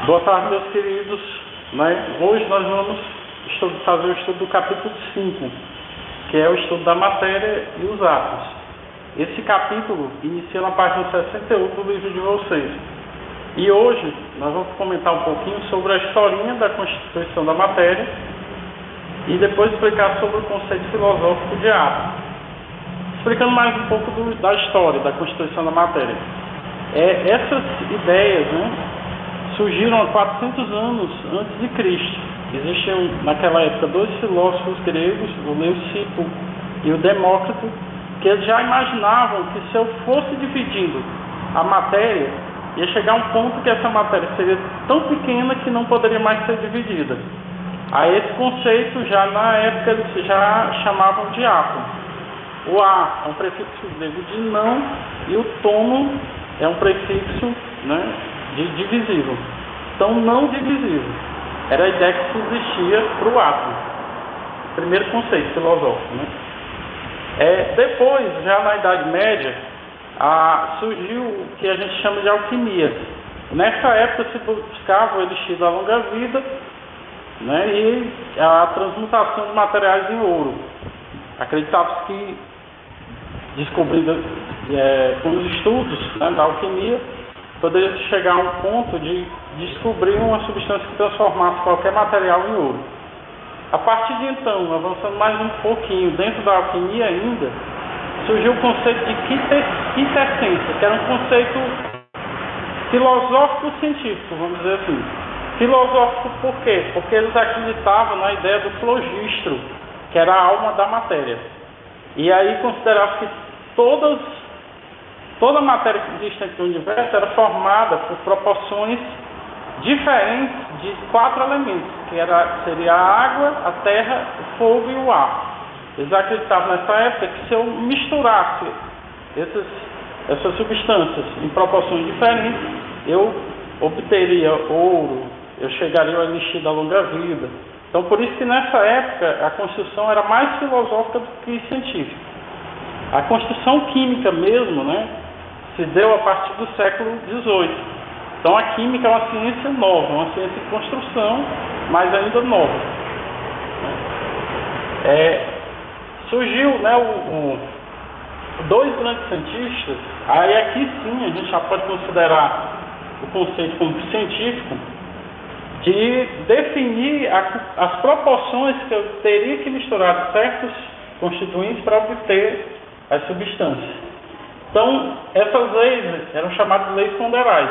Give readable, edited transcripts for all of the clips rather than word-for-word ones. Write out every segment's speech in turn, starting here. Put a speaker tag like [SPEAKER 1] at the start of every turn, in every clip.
[SPEAKER 1] Boa tarde, meus queridos. Hoje nós vamos fazer o estudo do capítulo 5, que é o estudo da matéria e os átomos. Esse capítulo inicia na página 68 do livro de vocês. E hoje nós vamos comentar um pouquinho sobre a historinha da constituição da matéria e depois explicar sobre o conceito filosófico de átomo. Explicando mais um pouco da história da constituição da matéria. Essas ideias, surgiram há 400 anos antes de Cristo. Existiam naquela época dois filósofos gregos, o Leucipo e o Demócrito, que eles já imaginavam que se eu fosse dividindo a matéria, ia chegar um ponto que essa matéria seria tão pequena que não poderia mais ser dividida. A esse conceito, já na época, eles já chamavam de átomo. O A é um prefixo grego de não e o tomo é um prefixo de divisível. Então, não divisível. Era a ideia que existia para o átomo. Primeiro conceito filosófico. Depois, já na Idade Média, surgiu o que a gente chama de alquimia. Nessa época se buscava o elixir da longa vida e a transmutação de materiais em ouro. Acreditava-se que, descobrindo com os estudos da alquimia, poderia chegar a um ponto de descobrir uma substância que transformasse qualquer material em ouro. A partir de então, avançando mais um pouquinho dentro da alquimia ainda, surgiu o conceito de quintessência, que era um conceito filosófico-científico, vamos dizer assim. Filosófico por quê? Porque eles acreditavam na ideia do flogistro, que era a alma da matéria. E aí consideravam que toda a matéria existente no universo era formada por proporções diferentes de 4 elementos, que seria a água, a terra, o fogo e o ar. Eles acreditavam nessa época que se eu misturasse essas substâncias em proporções diferentes, eu obteria ouro, eu chegaria ao elixir da longa vida. Então, por isso que nessa época a construção era mais filosófica do que científica. A construção química mesmo, se deu a partir do século XVIII. Então, a química é uma ciência nova, uma ciência de construção, mas ainda nova. Surgiu dois grandes cientistas, aí aqui sim a gente já pode considerar o conceito como científico, de definir as proporções que eu teria que misturar certos constituintes para obter as substâncias. Então, essas leis eram chamadas de leis ponderais.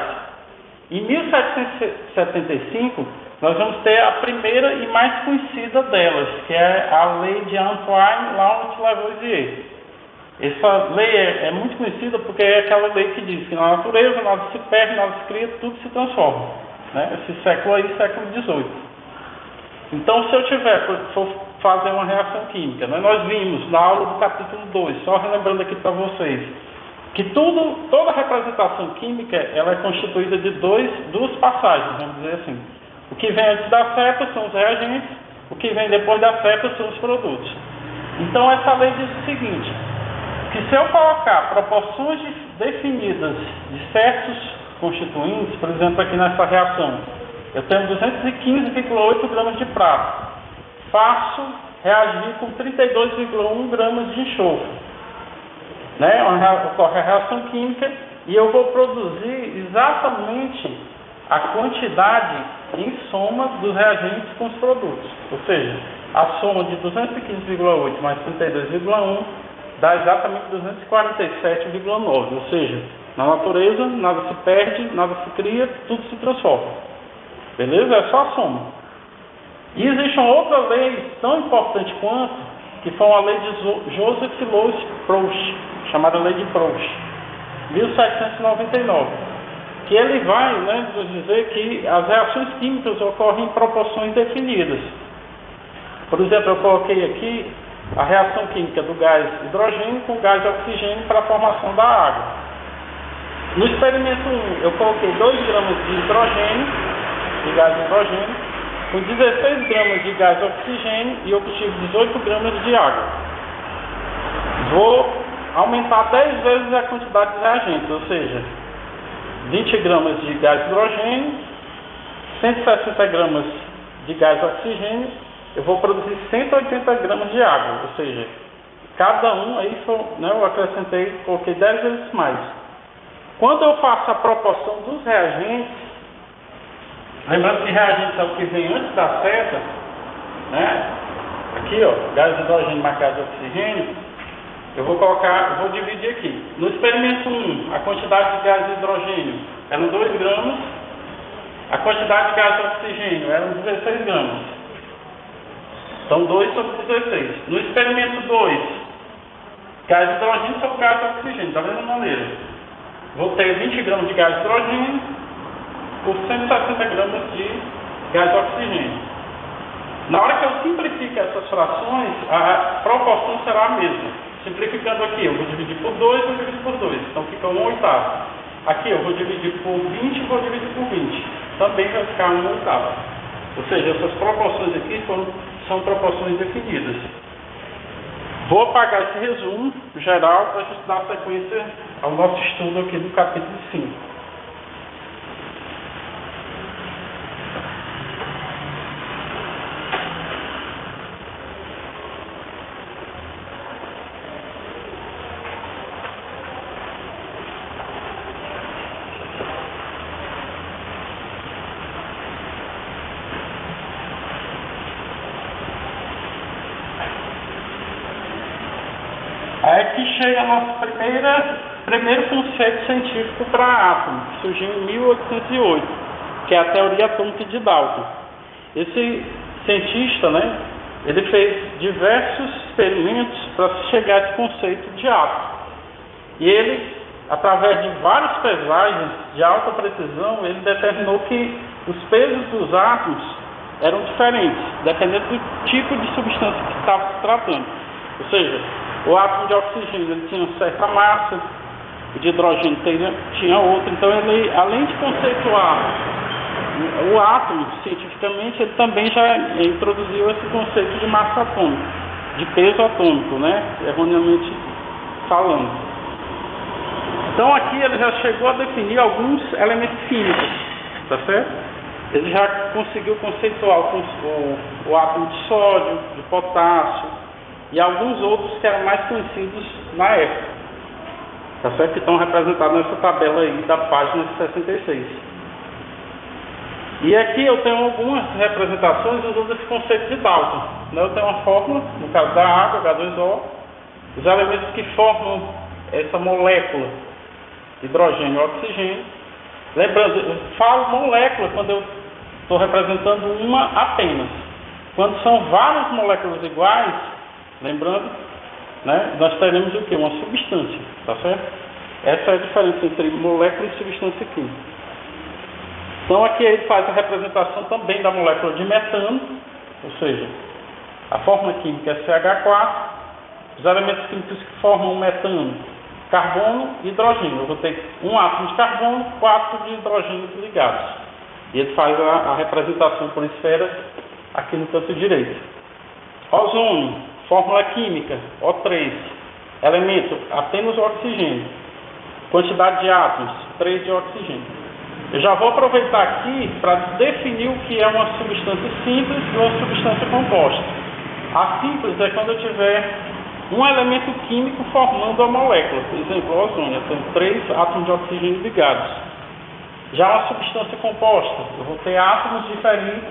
[SPEAKER 1] Em 1775, nós vamos ter a primeira e mais conhecida delas, que é a lei de Antoine-Lavoisier. Essa lei é muito conhecida porque é aquela lei que diz que na natureza nada se perde, nada se cria, tudo se transforma. Esse século aí, século XVIII. Então, se eu for fazer uma reação química, nós vimos na aula do capítulo 2, só relembrando aqui para vocês, que toda representação química ela é constituída de duas passagens, vamos dizer assim. O que vem antes da seta são os reagentes, o que vem depois da seta são os produtos. Então, essa lei diz o seguinte, que se eu colocar proporções definidas de certos constituintes, por exemplo, aqui nessa reação, eu tenho 215,8 gramas de prata, faço reagir com 32,1 gramas de enxofre. Ocorre a reação química e eu vou produzir exatamente a quantidade em soma dos reagentes com os produtos. Ou seja, a soma de 215,8 mais 32,1 dá exatamente 247,9. Ou seja, na natureza nada se perde, nada se cria, tudo se transforma. Beleza? É só a soma. E existe uma outra lei tão importante quanto, que foi uma lei de Joseph Louis Proust, chamada Lei de Proust, 1799, que ele vai nos dizer que as reações químicas ocorrem em proporções definidas. Por exemplo, eu coloquei aqui a reação química do gás hidrogênio com o gás oxigênio para a formação da água. No experimento 1, eu coloquei 2 gramas de hidrogênio, de gás hidrogênio, com 16 gramas de gás oxigênio e obtive 18 gramas de água. Vou aumentar 10 vezes a quantidade de reagentes, ou seja, 20 gramas de gás hidrogênio 160 gramas de gás oxigênio, eu vou produzir 180 gramas de água, ou seja, cada um aí eu acrescentei, coloquei 10 vezes mais. Quando eu faço a proporção dos reagentes, lembrando que reagentes é o que vem antes da seta, né? Aqui, ó, gás de hidrogênio mais gás de oxigênio, eu vou dividir aqui. No experimento 1, a quantidade de gás de hidrogênio eram 2 gramas, a quantidade de gás de oxigênio eram 16 gramas. Então, 2 sobre 16. No experimento 2, gás de hidrogênio sobre gás de oxigênio, da mesma maneira. Vou ter 20 gramas de gás de hidrogênio por 160 gramas de gás de oxigênio. Na hora que eu simplifico essas frações, a proporção será a mesma. Simplificando aqui, eu vou dividir por 2, vou dividir por 2. Então, fica 1/8. Aqui, eu vou dividir por 20, vou dividir por 20. Também vai ficar 1/8. Ou seja, essas proporções aqui são proporções definidas. Vou apagar esse resumo geral para a gente dar sequência ao nosso estudo aqui do capítulo 5. Aí aqui chega nosso primeiro conceito científico para átomo, que surgiu em 1808, que é a teoria atômica de Dalton. Esse cientista, né, ele fez diversos experimentos para chegar a esse conceito de átomo. E ele, através de várias pesagens de alta precisão, ele determinou que os pesos dos átomos eram diferentes, dependendo do tipo de substância que estava se tratando. Ou seja, o átomo de oxigênio ele tinha certa massa, o de hidrogênio tinha outra. Então, ele, além de conceituar o átomo cientificamente, ele também já introduziu esse conceito de massa atômica, de peso atômico, né? Erroneamente falando. Então, aqui ele já chegou a definir alguns elementos químicos, tá certo? Ele já conseguiu conceituar o átomo de sódio, de potássio, e alguns outros que eram mais conhecidos na época, tá certo? Que estão representados nessa tabela aí da página 66. E aqui eu tenho algumas representações usando esse conceito de Dalton. Eu tenho uma fórmula, no caso da água, H2O, os elementos que formam essa molécula, hidrogênio e oxigênio. Lembrando, eu falo molécula quando eu estou representando uma apenas. Quando são várias moléculas iguais, lembrando, né, nós teremos o quê? Uma substância, tá certo? Essa é a diferença entre molécula e substância química. Então aqui ele faz a representação também da molécula de metano, ou seja, a fórmula química é CH4, os elementos químicos que formam o metano, carbono e hidrogênio. Eu vou ter um átomo de carbono, 4 de hidrogênio ligados. E ele faz a representação por esferas aqui no canto direito. Ozônio, fórmula química, O3, elemento, apenas o oxigênio. Quantidade de átomos, 3 de oxigênio. Eu já vou aproveitar aqui para definir o que é uma substância simples e uma substância composta. A simples é quando eu tiver um elemento químico formando a molécula. Por exemplo, o ozônio, eu tenho 3 átomos de oxigênio ligados. Já uma substância composta, eu vou ter átomos diferentes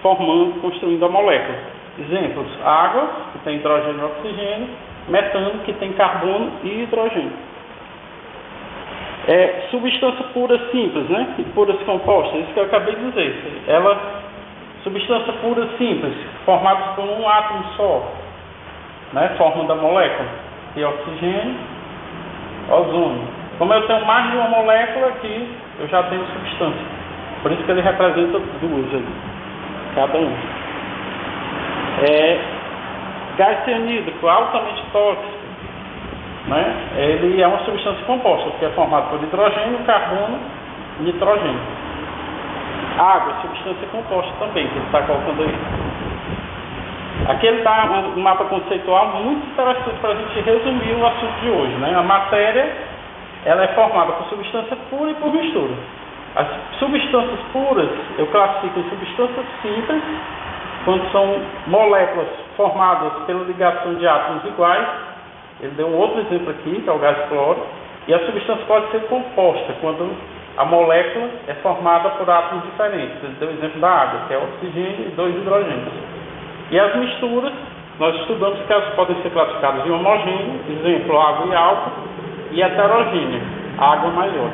[SPEAKER 1] construindo a molécula. Exemplos, água, que tem hidrogênio e oxigênio, metano, que tem carbono e hidrogênio. Substância pura simples, né? E puras compostas, isso que eu acabei de dizer. Substância pura simples, formada por um átomo só, né? Formando a molécula, e oxigênio, ozônio. Como eu tenho mais de uma molécula aqui, eu já tenho substância. Por isso que ele representa 2 ali, cada um. Gás cianídrico, altamente tóxico, né? Ele é uma substância composta, que é formado por hidrogênio, carbono e nitrogênio. Água, substância composta também, que ele está colocando aí. Aqui ele dá um mapa conceitual muito interessante para a gente resumir o assunto de hoje, né? A matéria, ela é formada por substância pura e por mistura. As substâncias puras eu classifico em substâncias simples, quando são moléculas formadas pela ligação de átomos iguais. Ele deu um outro exemplo aqui, que é o gás cloro. E a substância pode ser composta, quando a molécula é formada por átomos diferentes. Ele deu o exemplo da água, que é oxigênio e 2 hidrogênios. E as misturas, nós estudamos que elas podem ser classificadas em homogêneo, exemplo, água e álcool, e heterogêneo, água maior.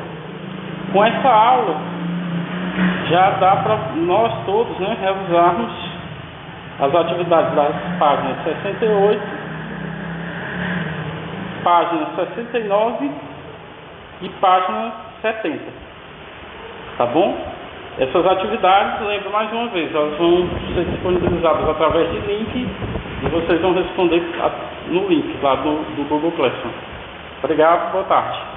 [SPEAKER 1] Com essa aula, já dá para nós todos, né, realizarmos as atividades das páginas 68, página 69 e página 70. Tá bom? Essas atividades, lembro mais uma vez, elas vão ser disponibilizadas através de link e vocês vão responder no link lá do Google Classroom. Obrigado, boa tarde.